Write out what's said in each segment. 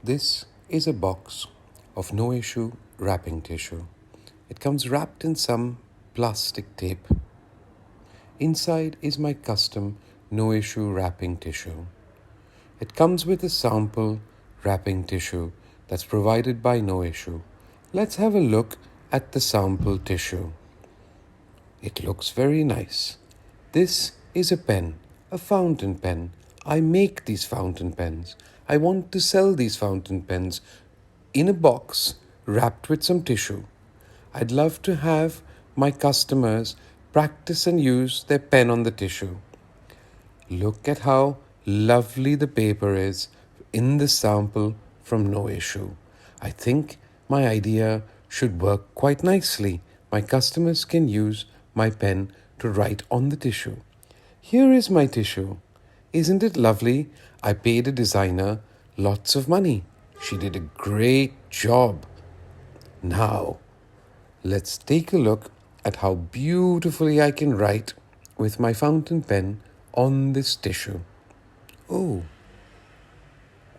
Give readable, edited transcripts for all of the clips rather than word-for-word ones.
This is a box of no-issue wrapping tissue. It comes wrapped in some plastic tape. Inside is my custom no-issue wrapping tissue. It comes with a sample wrapping tissue that's provided by no-issue. Let's have a look at the sample tissue. It looks very nice. This is a pen, a fountain pen. I make these fountain pens. I want to sell these fountain pens in a box wrapped with some tissue. I'd love to have my customers practice and use their pen on the tissue. Look at how lovely the paper is in the sample from No Issue. I think my idea should work quite nicely. My customers can use my pen to write on the tissue. Here is my tissue. Isn't it lovely? I paid a designer lots of money. She did a great job. Now, let's take a look at how beautifully I can write with my fountain pen on this tissue. Oh,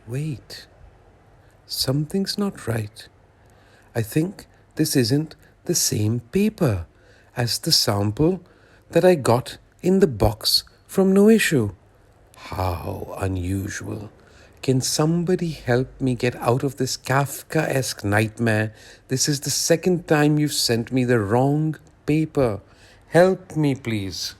wait. Something's not right. I think this isn't the same paper as the sample that I got in the box from No Issue. How unusual. Can somebody help me get out of this Kafka-esque nightmare? This is the second time you've sent me the wrong paper. Help me, please.